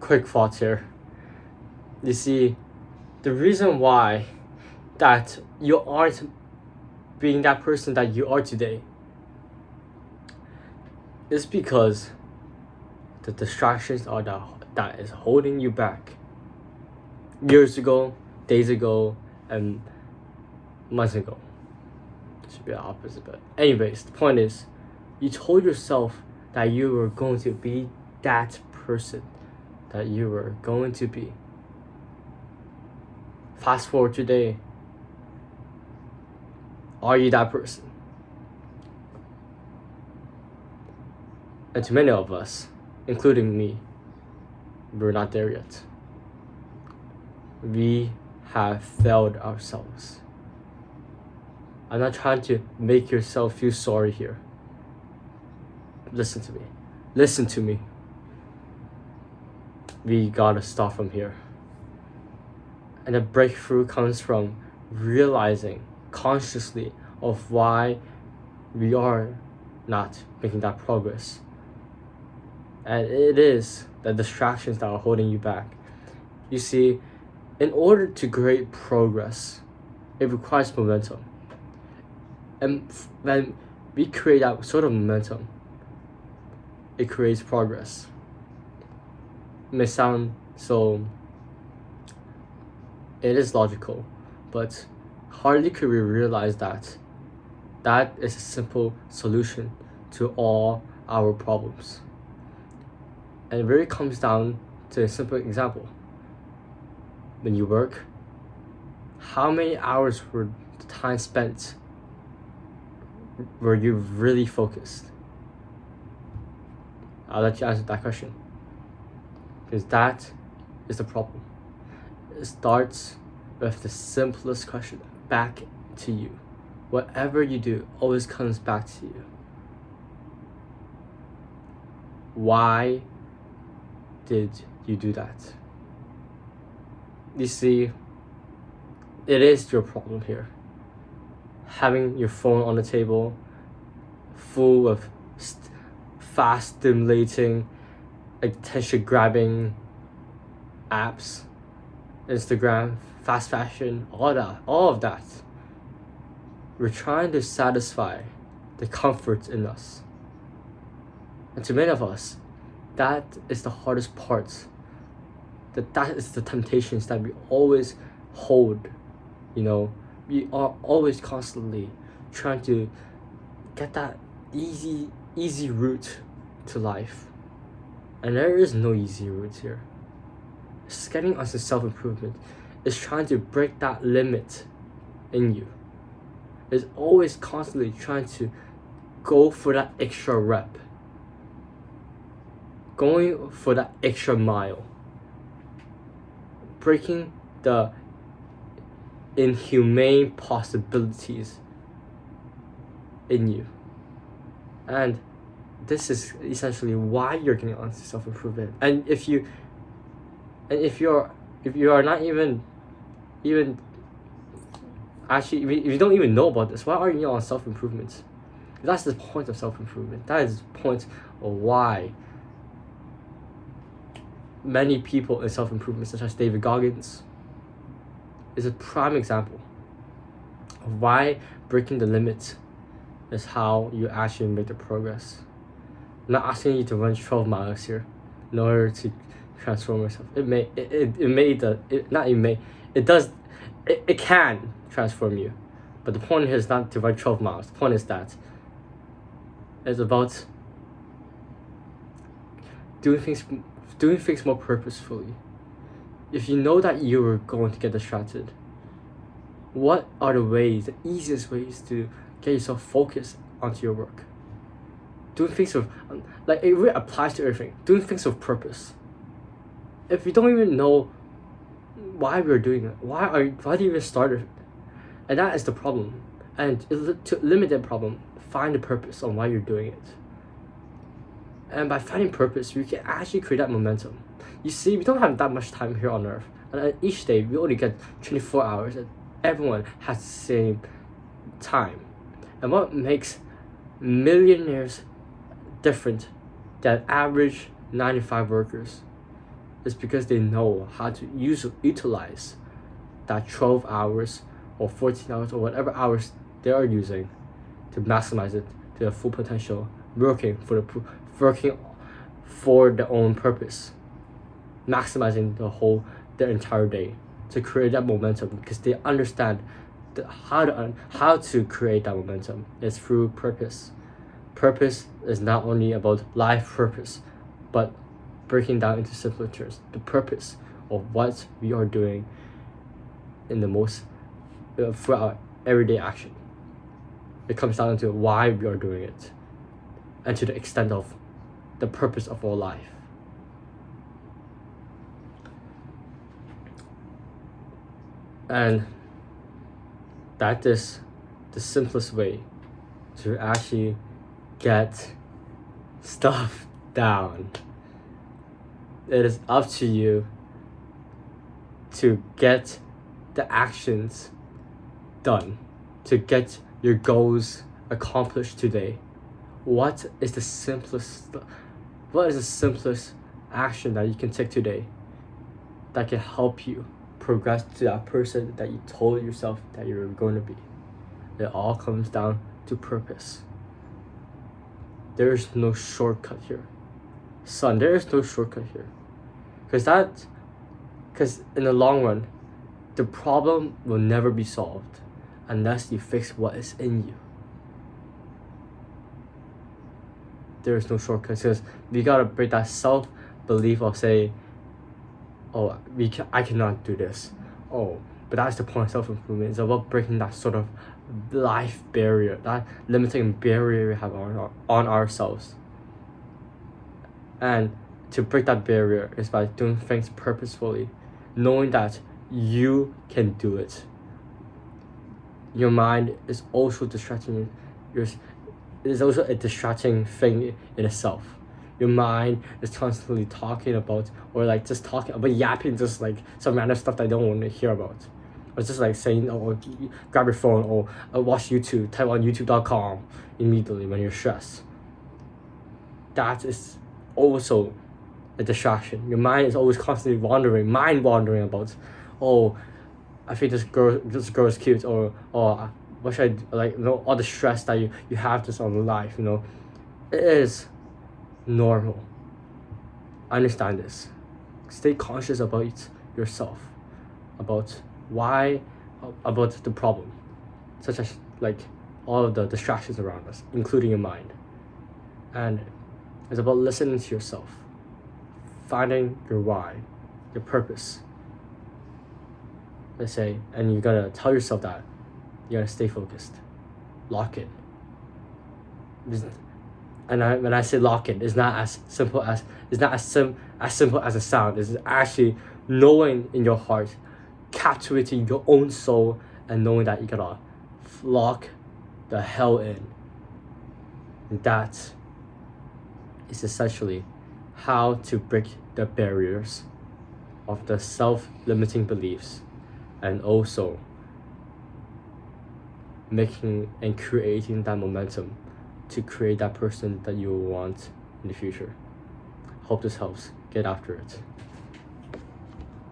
quick thoughts here. You see, the reason why that you aren't being that person that you are today is because the distractions are that is holding you back. Years ago, days ago, and months ago. It should be the opposite, but anyways, the point is, you told yourself that you were going to be that person that you were going to be. Fast forward today, are you that person? And to many of us, including me, we're not there yet. We have failed ourselves. I'm not trying to make yourself feel sorry here. Listen to me. Listen to me. We gotta start from here. And the breakthrough comes from realizing consciously of why we are not making that progress. And it is the distractions that are holding you back. You see, in order to create progress, it requires momentum. And when we create that sort of momentum, it creates progress. It may sound so, it is logical, but hardly could we realize that that is a simple solution to all our problems. And it really comes down to a simple example. When you work, how many hours were the time spent were you really focused? I'll let you answer that question, because that is the problem. It starts with the simplest question back to you. Whatever you do always comes back to you. Why did you do that? You see, it is your problem here. Having your phone on the table, full of fast stimulating, attention grabbing apps, Instagram, fast fashion, all of that. We're trying to satisfy the comfort in us. And to many of us, that is the hardest part. That is the temptations that we always hold. We are always constantly trying to get that easy route to life. And there is no easy route here. It's getting us to self-improvement. It's trying to break that limit in you. It's always constantly trying to go for that extra rep. Going for that extra mile. Breaking the inhumane possibilities in you. And this is essentially why you're getting onto self-improvement. And if you are not even actually, if you don't even know about this, why are you on self-improvement? That's the point of self-improvement. That is the point of why many people in self-improvement, such as David Goggins, is a prime example of why breaking the limit is how you actually make the progress. I'm not asking you to run 12 miles here in order to transform yourself. It can transform you. But the point here is not to run 12 miles. The point is that it's about doing things more purposefully. If you know that you are going to get distracted, what are the easiest ways to get yourself focused onto your work? Doing things with, it really applies to everything. Doing things with purpose. If you don't even know why we're doing it, why do you even start it? And that is the problem. And to limit that problem, find the purpose on why you're doing it. And by finding purpose, we can actually create that momentum. You see, we don't have that much time here on Earth. And each day, we only get 24 hours. And everyone has the same time. And what makes millionaires different than average 9-to-5 workers is because they know how to utilize that 12 hours or 14 hours or whatever hours they are using to maximize it to their full potential, working for their own purpose, maximizing their entire day to create that momentum, because they understand how to create that momentum is through purpose. Purpose is not only about life purpose, but breaking down into simpler terms, the purpose of what we are doing in the most for our everyday action. It comes down to why we are doing it, and to the extent of the purpose of our life. And that is the simplest way to actually get stuff down. It is up to you to get the actions done, to get your goals accomplished today. What is the simplest action that you can take today that can help you progress to that person that you told yourself that you were going to be? It all comes down to purpose. There is no shortcut here. Son, there is no shortcut here. Because in the long run, the problem will never be solved unless you fix what is in you. There is no shortcut, because we gotta break that self-belief of saying, oh, I cannot do this. Oh, but that's the point of self-improvement. It's about breaking that sort of life barrier, that limiting barrier we have on ourselves. And to break that barrier is by doing things purposefully, knowing that you can do it. Your mind is also distracting. It is also a distracting thing in itself. Your mind is constantly talking about, or like just talking about, yapping just like some random stuff that I don't want to hear about. Or just like saying, oh, grab your phone, or watch YouTube, type on youtube.com immediately when you're stressed. That is also a distraction. Your mind is always constantly mind wandering about, oh, I think this girl is cute, or what should I do? Like, you know, all the stress that you have just on life, you know. It is normal. Understand this. Stay conscious about yourself, about the problem, such as like all of the distractions around us, including your mind. And it's about listening to yourself, finding your why, your purpose. Let's say, and you gotta tell yourself that you gotta stay focused, lock in. When I say lock in, it's not as simple as simple as a sound. It's actually knowing in your heart, captivating your own soul, and knowing that you gotta lock the hell in. And that is essentially how to break the barriers of the self-limiting beliefs, and also making and creating that momentum to create that person that you want in the future. Hope this helps. Get after it.